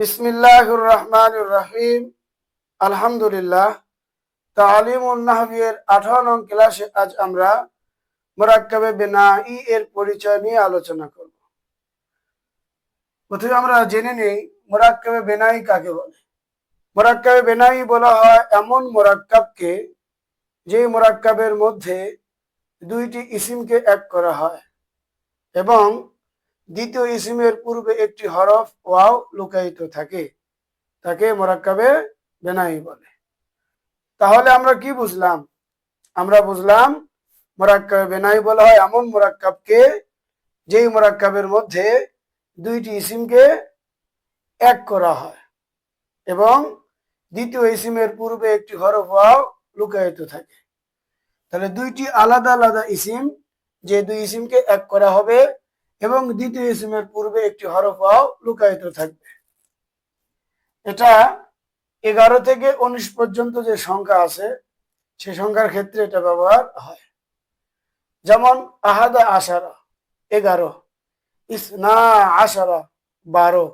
বিসমিল্লাহির রহমানির রহিম। আলহামদুলিল্লাহ। তালিমুন নাহবিয়ের 18 নং ক্লাসে আজ আমরা মুরাক্কাবে বিনাই এর পরিচয় নিয়ে আলোচনা করব। প্রথমে আমরা জেনে নেই মুরাক্কাবে বিনাই কাকে বলে। মুরাক্কাবে বিনাই বলা হয় এমন মুরাক্কাবকে যে মুরাক্কাবের মধ্যে দুইটি ইসিমকে এক করা হয় এবং দ্বিতীয় ইসিমের পূর্বে একটি হরফ ওয়াও লুকায়িত থাকে, তাকে মুরাক্কাবে বিনাই বলে। তাহলে আমরা কি বুঝলাম? আমরা বুঝলাম মুরাক্কাবে বিনাই বলা হয় এমন মুরাক্কাবকে যেই মুরাক্কাবের মধ্যে দুইটি ইসিমকে এক করা হয় এবং দ্বিতীয় ইসিমের পূর্বে একটি হরফ ওয়াও লুকায়িত থাকে। তাহলে দুইটি আলাদা আলাদা ইসিম, যে দুই ইসিমকে এক করা হবে এবং দ্বিতীয় ইসিমের পূর্বে একটি হরফ ওয়াও লুকায়িত থাকবে। এটা 11 থেকে 19 পর্যন্ত যে সংখ্যা আছে সে সংখ্যার ক্ষেত্রে এটা ব্যবহার হয়। যেমন আহাদা আশারা 11, ইসনা আশারা 12,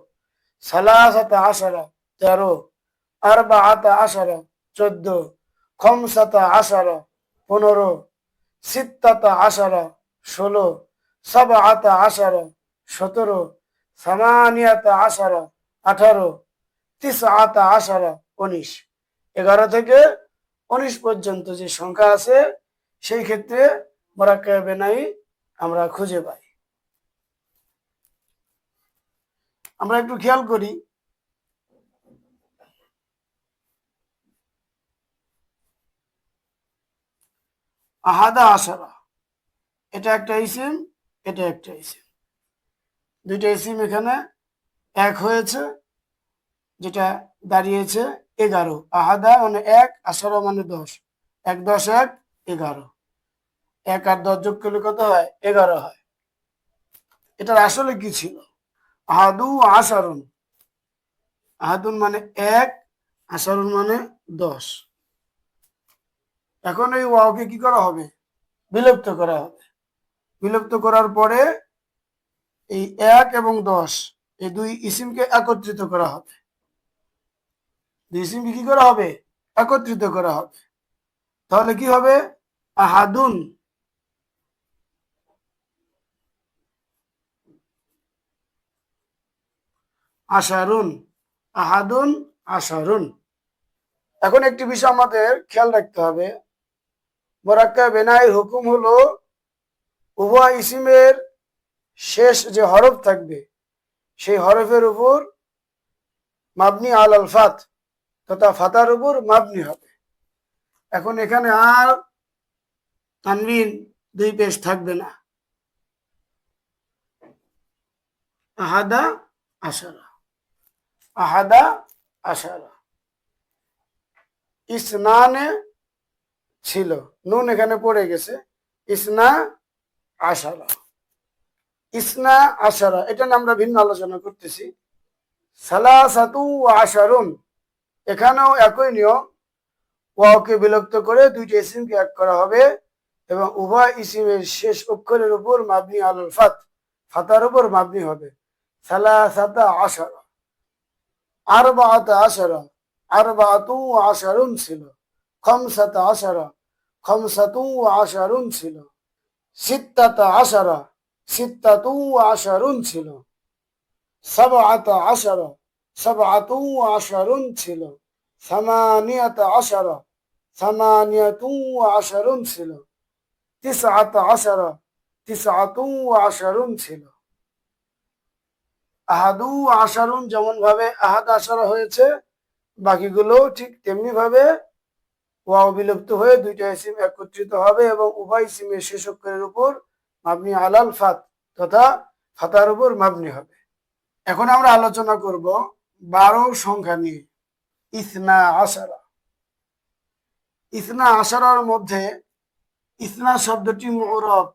সালাসাতা আশারা 13, আরবাআতা আশারা 14, খমসাতা আশারা 15, সিত্তাতা আশারা 16, সাবআতা আশারা 17, সামানিয়াতা আশারা 18, তিসআতা আশারা 19। 11 থেকে 19 পর্যন্ত যে সংখ্যা আছে সেই ক্ষেত্রে মুরাক্কাবে বিনাই আমরা খুঁজে পাই। আমরা একটু খেয়াল করি, আহাদা আশারা এটা একটা ইসিম, এটা একটা ইসিম, দুইটা ইসিম এখানে এক হয়েছে, যেটা দাঁড়িয়েছে 11। আহাদা মানে 1, আশারা মানে 10, 1 10 1 11, 1 আর 10 যোগ করলে কত হয়? 11 হয়। এটার আসলে কি ছিল? আহাদু আশারুন, আহাদুন মানে 1, আশারুন মানে 10। এখন এই ওয়াওকে কি করা হবে? বিলুপ্ত করা হবে। বিলুপ্ত করার পরে এই 1 এবং 10 এই দুই ইসিমকে একত্রিত করা হবে। দুই ইসিমকে কি করা হবে? একত্রিত করা হবে। তাহলে কি হবে? আহাদুন, আশারুন, আহাদুন আশারুন। এখন একটি বিষয় আমাদের খেয়াল রাখতে হবে, মুরাক্কাবে বিনাইর হুকুম হলো উভয় ইসিমের শেষ যে হরফ থাকবে সেই হরফের উপর মাবনি আলাল ফাত তথা ফাতার উপর মাবনি হবে। এখন এখানে আর তানবিন দুই পেশ থাকবে না। আহাদা আশারা, আহাদা আশারা। ইসনানে ছিল, নুন এখানে পড়ে গেছে, ইসনা আশারা, ইসনা আশারা। এটা নিয়ে আমরা ভিন্ন আলোচনা করতেছি। সালাসাতু আশারুন, এখানেও একই নিয়ম, ওয়াওকে বিলুপ্ত করে দুইটি ইসিমকে এক করা হবে এবং উভয় ইসিমের শেষ অক্ষরের উপর মাবনি আলাল ফাত, ফাতার উপর মাবনি হবে। সালাসাতা আশারা, আরবাআতা আশারা, আরবাআতু আশারুন ছিল। খামসাতা আশারা, খামসাতু আশারুন ছিল। সিত্তাতা আশারা, সিত্তাতু আশারুন ছিল। সাবআতা আশারা, সাবআতু আশারুন ছিল। সামানিয়াতা আশারা, সামানিয়াতু আশারুন ছিল। তিসআতা আশারা, তিসআতু আশারুন ছিল। আহাদু আশারুন যেমন ভাবে আহাদ আশারা হয়েছে, বাকিগুলো ঠিক তেমনি ভাবে ওয়াও বিলুপ্ত হয়ে দুইটা ইসিম একত্রিত হবে এবং উভয় ইসিমের শেষ অক্ষরের উপর মাবনি আলাল ফাত তথা ফাতার উপর মাবনি হবে। এখন আমরা আলোচনা করব 12 সংখ্যা নিয়ে। ইসনা আশারা, ইসনা আশারার মধ্যে ইসনা শব্দটি মুরব,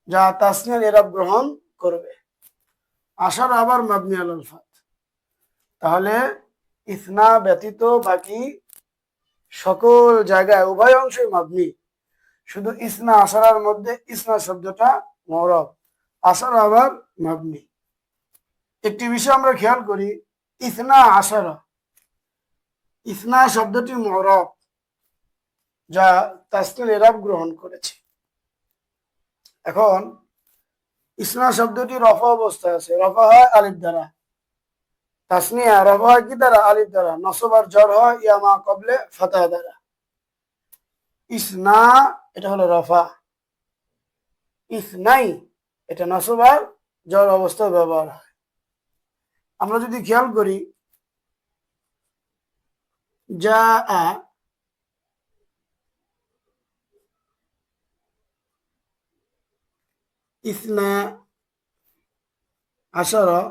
যা তাসনিয়ার এরাব গ্রহণ করবে। আশারা আবার মাবনি আলাল ফাত। তাহলে ইসনা ব্যতীত বাকি সকল জায়গায় উভয় অংশই মাবনি, শুধু ইসনা আশারার মধ্যে ইসনা শব্দটা মুরব, আশারা আবার মাবনি। একটি বিষয় আমরা খেয়াল করি, ইসনা আশারা, ইসনা শব্দটি মুরাব, যা তাসনিল এরাব গ্রহণ করেছে। এখন ইসনা শব্দটি রফা অবস্থায় আছে, রফা হয় আলিফ দ্বারা, তাসনিয়া রফা হয় কি দ্বারা? আলিফ দ্বারা। নসব আর জর হয় ইয়া মা কবলে ফাতাহ দ্বারা। ইসনা এটা হলো রফা, ইসনাই এটা নসব আর জর অবস্থায় ব্যবহার হয়। আমরা যদি খেয়াল করি, যা ইসনা আশারা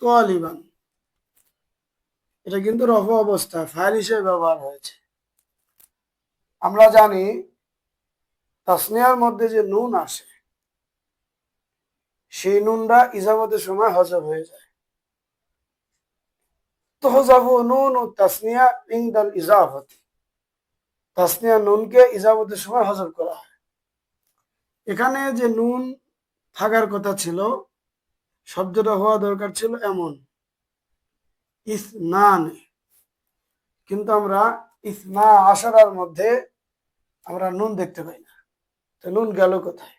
তালিবান, এটা কিন্তু রফা অবস্থা ফাইল হিসেবে ব্যবহার হয়েছে। আমরা জানি তাসনিয়ার মধ্যে যে নুন আসে, সেই নুনটা ইজামতের সময় হজব হয়ে যায়। তুহজাফু নুন ও তাসনিয়া ইনদাল ইজাফাতি, তাসনিয়া নুনকে ইজামতের সময় হজব করা হয়। এখানে যে নুন থাকার কথা ছিল, শব্দটা হওয়া দরকার ছিল এমন ইসনানে, কিন্তু আমরা ইসনা আশারার মধ্যে আমরা নুন দেখতে পাই না। তো নুন গেল কোথায়?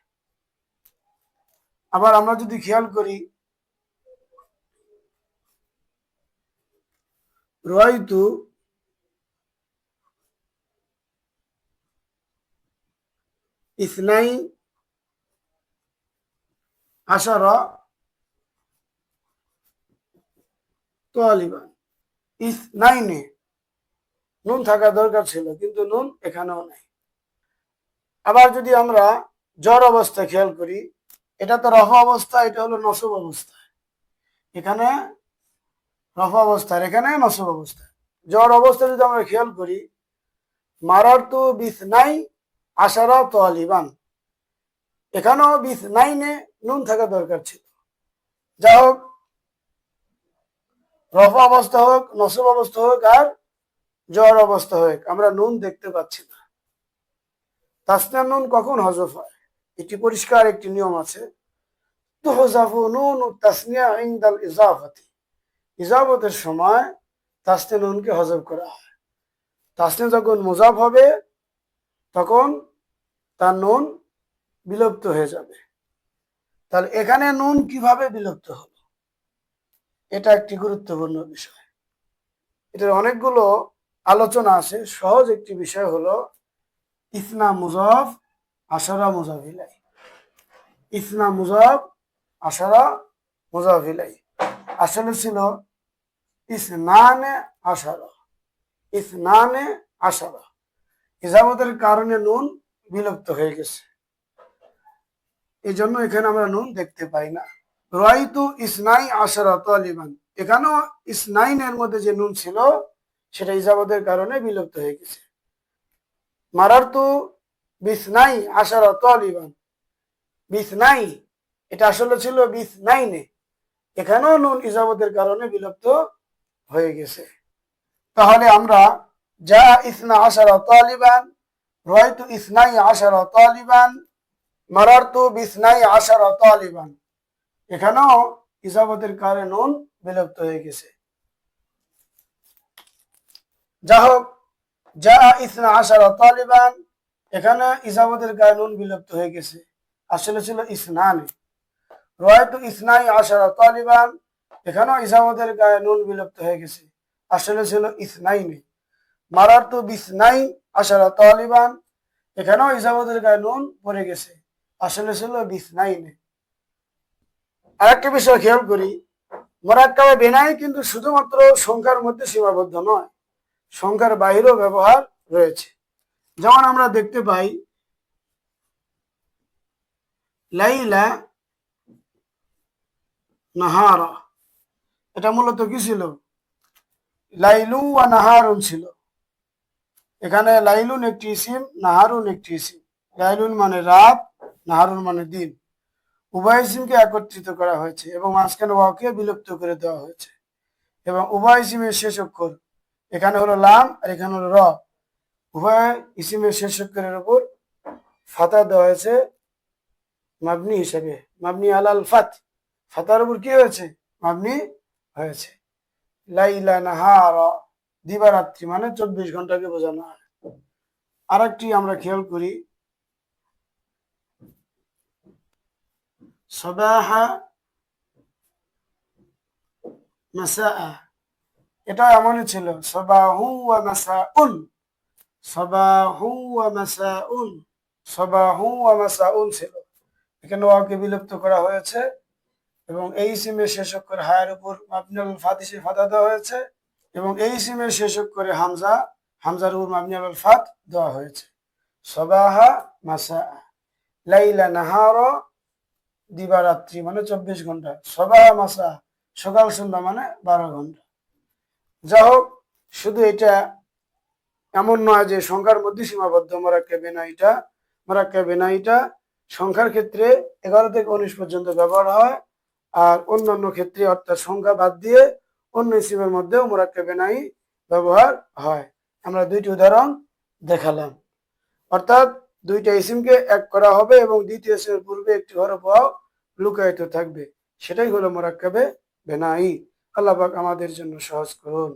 আবার আমরা যদি খেয়াল করি, রায়তু ইসনাই আশারা তালিবান, ইসনাইনে নুন থাকা দরকার ছিল, কিন্তু নুন এখানেও নাই। আবার যদি আমরা জর অবস্থা খেয়াল করি, এটা তো রফা অবস্থা, এটা হলো নসব অবস্থা। এখানে রফা অবস্থা, এখানে নসব অবস্থা। জর অবস্থা যদি আমরা খেয়াল করি, মারারতু বিসনাই আশারা তালিবান, এখানেও বিসনাইনে নুন থাকা দরকার ছিল। যা হোক, রফা অবস্থা হোক, নসব অবস্থা হোক আর জর অবস্থা হোক, আমরা নুন দেখতে পাচ্ছি না। তাসনিয়া নুন কখন হজফ হয়? এটি পরিষ্কার একটি নিয়ম আছে। তুহজাফু নুন ও তাসনিয়া ইনদাল ইজাফাতি, ইজাফতের সময় তাসনিয়া নুনকে হজফ করা হয়। তাসনিয়া যখন মুজাফ হবে, তখন তার নুন বিলুপ্ত হয়ে যাবে। তাহলে এখানে নুন কিভাবে বিলুপ্ত হলো? এটা একটি গুরুত্বপূর্ণ বিষয়। এটার অনেকগুলো আলোচনা আছে। সহজ একটি বিষয় হলো ইসনা মুজাফ আশারা মুজাফ ইলাই, ইসনা মুজাফ আশারা মুজাফ ইলাই। আসলে ছিল ইসনানে আশারা, ইসনানে আশারা, ইজামতের কারণে নুন বিলুপ্ত হয়ে গেছে, এই জন্য এখানে আমরা নুন দেখতে পাই না। রাইতু ইসনাই আশারা তালিবান, এখানেও ইসনাইনের মধ্যে যে নুন ছিল, সেটা ইজামতের কারণে বিলুপ্ত হয়ে গেছে। মারারতু বিসনাই আশারা তালিবান, বিসনাই এটা আসলে ছিল বিসনাইনে, এখানেও নুন ইজামতের কারণে বিলুপ্ত হয়ে গেছে। তাহলে আমরা যা ইসনা আশারা তালিবান, রাইতু ইসনাই আশারা তালিবান, মারারতু বিসনাই আশারা তালিবান, এখানেও ইজামতের কারণে নুন বিলুপ্ত হয়ে গেছে। যা হোক, যা ইসনা আশারা তালিবান, এখানে ইজামতের কারণে নুন বিলুপ্ত হয়ে গেছে, আসলে ছিল ইসনানে। রায়তু ইসনাই আশারা তালিবান, এখানেও ইজামতের কারণে নুন বিলুপ্ত হয়ে গেছে, আসলে ছিল ইসনাইনে। মারারতু বিসনাই আশারা তালিবান, এখানেও ইজামতের কারণে নুন পড়ে গেছে, আসলে ছিল বিসনাইনে। আরেকটা বিষয় খেয়াল করি, মুরাক্কাবে বিনাই কিন্তু শুধুমাত্র সংখ্যার মধ্যে সীমাবদ্ধ নয়, সংখ্যার বাহিরেও ব্যবহার রয়েছে। যেমন আমরা দেখতে পাই লাইলা নাহারা, এটা মূলত কি ছিল? লাইলু ওয়া নাহারুন ছিল। এখানে লাইলুন একটি ইসিম, নাহারুন একটি ইসিম। লাইলুন মানে রাত, নাহারুন মানে দিন। উভয় ইসিমকে একত্রিত করা হয়েছে এবং মাঝখানে ওয়াকে বিলুপ্ত করে দেওয়া হয়েছে, এবং উভয় ইসিমের শেষ অক্ষর, এখানে হলো লাম আর এখানে হলো র, উভয় ইসিমের শেষ অক্ষরের উপর ফাতা দেওয়া হয়েছে মাবনি হিসাবে, মাবনি আলাল ফাত, ফাতার উপর কি হয়েছে? মাবনি হয়েছে। লাইলা নাহারা, দিবারাত্রি মানে 24 ঘন্টাকে বোঝানো হয়। আরেকটি আমরা খেয়াল করি, সবাহা মাসা, এটা এমনই ছিল, সবাহু ওয়া মাসাউন, সবাহু ওয়া মাসাউন, সবাহু ওয়া মাসাউন ছিল। এখানে ওয়াকে বিলুপ্ত করা হয়েছে এবং এই ইসিমের শেষ অক্ষর হায়ের উপর মাবনি আলাল ফাত হিসেবে ফাতা দেওয়া হয়েছে এবং এই ইসিমের শেষ অক্ষরে হামজা, হামজার উপর মাবনি আলাল ফাত দেওয়া হয়েছে। সবাহা মাসা, লাইলা নাহারা, দিবারাত্রি মানে 24 ঘন্টা, সবাহা মাসা সকাল সন্ধ্যা মানে 12 ঘন্টা। যা হোক, শুধু এটা এমন নয় যে সংখ্যার মধ্যে সীমাবদ্ধ মোরাক্কেবে নাইটা। মোরাক্কেবে নাইটা সংখ্যার ক্ষেত্রে 11 থেকে 19 পর্যন্ত ব্যবহার হয়, আর অন্যান্য ক্ষেত্রে অর্থাৎ সংখ্যা বাদ দিয়ে অন্য ইসিমের মধ্যেও মোরাক্কেবে নাই ব্যবহার হয়। আমরা দুইটি উদাহরণ দেখালাম। অর্থাৎ দুইটা ইসিমকে এক করা হবে এবং দ্বিতীয় ইসিমের পূর্বে একটি হরফ ওয়াও লুকায়িত থাকবে, সেটাই হলো মোরাক্কেবে বেনাই। আল্লাহ পাক আমাদের জন্য সহজ করুন।